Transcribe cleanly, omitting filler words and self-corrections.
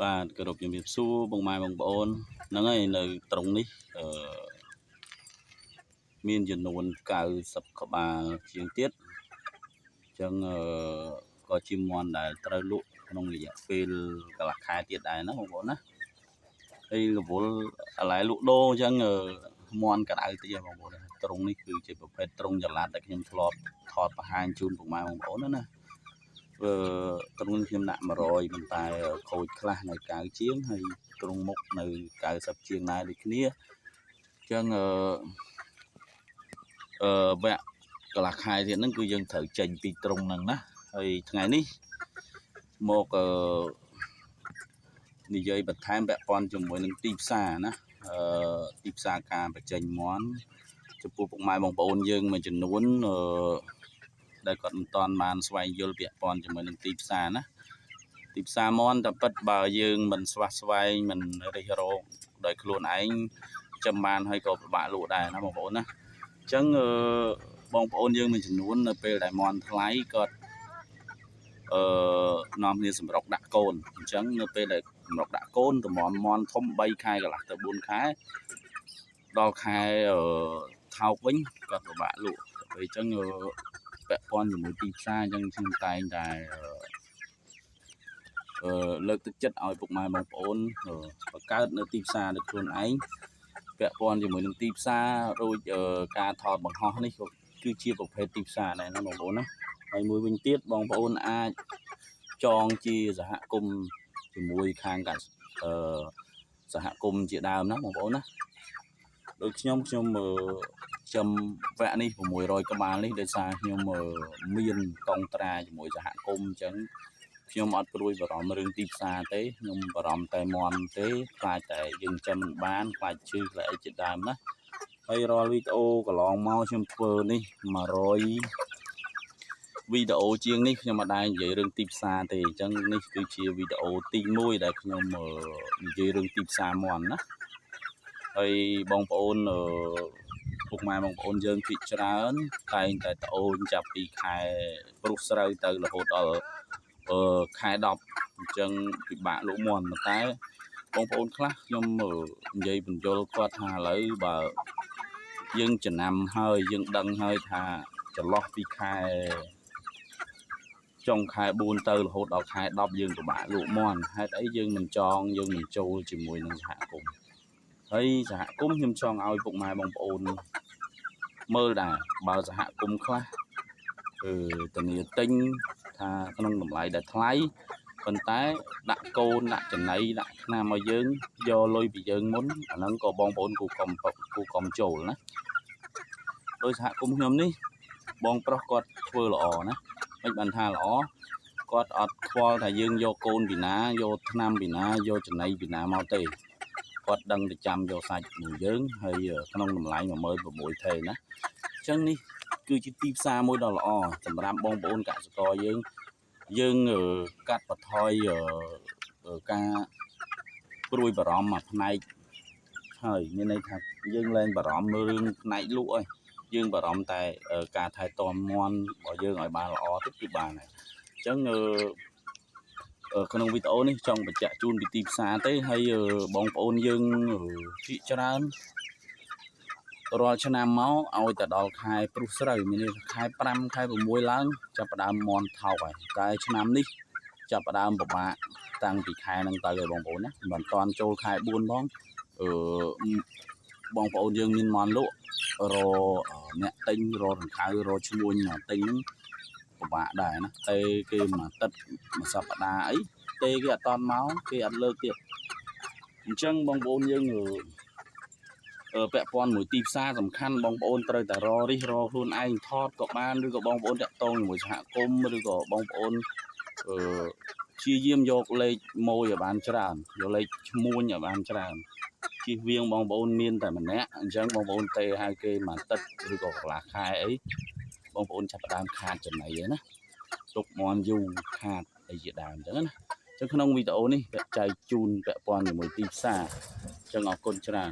បាទគោរពជំរាបសួរបងម៉ែបងប្អូនហ្នឹងហើយនៅត្រង់នេះមានចំនួន90ក្បាលជាងទៀតអញ្ចឹងក៏ជាមន់ដែលត្រូវលក់ក្នុងរយៈពេលកន្លះខែទៀតដែរណាបងប្អូនណាហើយរវល់អាឡែលក់ដូរអញ្ចឹងមន់ក្តៅតិចបងប្អូនត្រង់នេះគឺជាប្រភេទត្រង់ចល័តដែលខ្ញុំធ្លាប់ថតបង្ហាញជូនបងម៉ែបងប្អូនណាត្រង់ខ្ញុំដាក់100ប៉ុន្តែខូចខ្លះនៅ90ជាងហើយត្រង់មុខនៅ90ជាងដែរដូចគ្នាអញ្ចឹងវគ្គកន្លះខែទៀតហ្នឹងគឺយើងត្រូវចេញពីត្រង់ហ្នឹងណាហើយថ្ងៃនេះមកនិយាយបន្ថែមពាក់ព័ន្ធជាមួយនឹងទីផ្សារណាទីផ្សារការបញ្ចេញមន់ចំពោះពុកម៉ែបងប្អូនយើងមួយចំនួនដែលគាត់មិនទាន់បានស្វែងយល់ពាក់ព័ន្ធជាមួយនឹងទីផ្សារណាទីផ្សារមន់តែពិតបើយើងមិនស្វះស្វែងមិនរិះរកដោយខ្លួនឯងចាំបានហើយក៏ពិបាកលក់ដែរណាបងប្អូនណាអញ្ចឹងបងប្អូនយើងមួយចំនួននៅពេលដែលមន់ថ្លៃគាត់នាំគ្នាសម្រុកដាក់កូនអញ្ចឹងនៅពេលដែលសម្រុកដាក់កូនតម្រាំមន់ធំ3ខែកន្លះទៅ4ខែដល់ខែថោកវិញគាត់ពិបាកលក់អញ្ចឹងពាក់ព័ន្ធជាមួយទីផ្សារអញ្ចឹងខ្ញុំតែងតែលើកទឹកចិត្តឲ្យពុកម៉ែបងប្អូនបង្កើតនៅទីផ្សារដោយខ្លួនឯងពាក់ព័ន្ធជាមួយនឹងទីផ្សារដូចការថតបង្ហោះនេះក៏គឺជាប្រភេទទីផ្សារដែរណាបងប្អូនណាហើយមួយវិញទៀតបងប្អូនអាចចងជាសហគមន៍ជាមួយខាងសហគមន៍ជាដើមណាបងប្អូនណាដូចខ្ញុំចាំវគ្គនេះ600ក្បាលនេះដោយសារខ្ញុំមានកងត្រាជាមួយសហគមន៍អញ្ចឹងខ្ញុំអត់ព្រួយបារម្ភរឿងទីផ្សារទេខ្ញុំបារម្ភតែមន់ទេខ្លាចតែយើងចាំមិនបានខ្លាចឈឺខ្លាចអីជាដើមណាហើយរាល់វីដេអូកន្លងមកខ្ញុំធ្វើនេះ100វីដេអូជាងនេះខ្ញុំមិនដែរនិយាយរឿងទីផ្សារទេអញ្ចឹងនេះគឺជាវីដេអូទី1ដែលខ្ញុំនិយាយរឿងទីផ្សារមន់ណាហើយបងប្អូនពុកម៉ែបងប្អូនយើងភាគច្រើនតែងតែត្អូញចាប់ពីខែព្រោះស្រូវទៅរហូតដល់ខែ10អញ្ចឹងពិបាកលក់មន់តែបងប្អូនខ្លះខ្ញុំនិយាយបញ្យល់គាត់ថាឥឡូវបើយើងចំណាំហើយយើងដឹងហើយថាចន្លោះពីខែចុងខែ4ទៅរហូតដល់ខែ10យើងពិបាកលក់មន់ហេតុអីយើងមិនចងយើងមិនចូលជាមួយនឹងសហគមន៍ហើយសហគមន៍ខ្ញុំចង់ឲ្យពុកម៉ែបងប្អូនមើលដែរបើសហគមន៍ខ្លះធានាទិញថាក្នុងតម្លៃដែលថ្លៃប៉ុន្តែដាក់កូនដាក់ចំណីដាក់ថ្នាំឲ្យយើងយកលុយពីយើងមុនអាហ្នឹងក៏បងប្អូនគូកុំចូលណាដោយសហគមន៍ខ្ញុំនេះបងប្រុសគាត់ធ្វើល្អណាមិនបានថាល្អគាត់អត់ខ្វល់ថាយើងយកកូនពីណាយកថ្នាំពីណាយកចំណីពីណាមកទេគាត់ដឹងតែចាំយកសាច់មួយយើងហើយក្នុងតម្លៃ16000ថេណាអញ្ចឹងនេះគឺជាទីផ្សារមួយដ៏ល្អសម្រាប់បងប្អូនកសិករយើងកាត់បន្ថយការព្រួយបារម្ភមួយផ្នែកហើយមានន័យថាយើងលែងបារម្ភរឿងផ្នែកលក់ហើយយើងបារម្ភតែការថែទាំមន់របស់យើងឲ្យបានល្អទៅគឺបានហើយអញ្ចឹងក្នុងវីដេអូនេះចង់បញ្ជាក់ជូនពីទីផ្សារទេហើយបងប្អូនយើងភាគច្រើនរាល់ឆ្នាំមកឲ្យតែដល់ខែព្រុសស្រូវមានន័យថាខែ5ខែ6ឡើងចាប់ផ្ដើមមន់ថោកហើយតែឆ្នាំនេះចាប់ផ្ដើមពិបាកតាំងពីខែហ្នឹងទៅហើយបងប្អូនណាមិនតាន់ចូលខែ4ផងបងប្អូនយើងមានមន់លក់រអ្នកទិញរដង្ខៅរឈ្មួញមកទិញហ្នឹងពិបាកដែរណាតែគេមួយអាទិត្យមួយសប្តាហ៍អីទេគេអត់តន់មកគេអត់លើកទៀតអញ្ចឹងបងប្អូនយើងពាក់ព័ន្ធមួយទីផ្សារសំខាន់បងប្អូនត្រូវតែរិះរកខ្លួនឯងថតក៏បានឬក៏បងប្អូនតាក់ទងជាមួយសហគមន៍ឬក៏បងប្អូនព្យាយាមយកលេខម៉ូយឲ្យបានច្រើនយកលេខឈ្មួញឲ្យបានច្រើនជិះវៀងបងប្អូនមានតែម្នាក់អញ្ចឹងបងប្អូនទេឲ្យគេមួយអាទិត្យឬក៏កន្លះខែអីបងប្អូនចាប់ផ្ដើមខាតចំណីហើយណាទុកមន់យូរខាតអីជាដើមអញ្ចឹងណាអញ្ចឹងក្នុងវីដេអូនេះចែកជូនពាក់ព័ន្ធជាមួយទីផ្សារអញ្ចឹងអរគុណច្រើន